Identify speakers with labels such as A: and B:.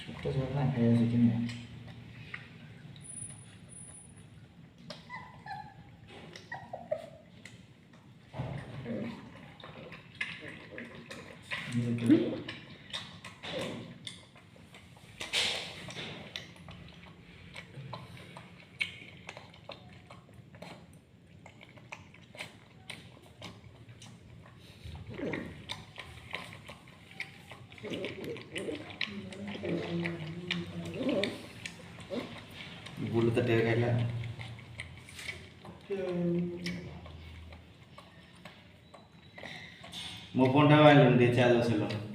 A: ছোট্ট ঝর্ণা হয়ে আছে কিনা गुलो तो टेर खाइला मो फोन टा वाले चार्ज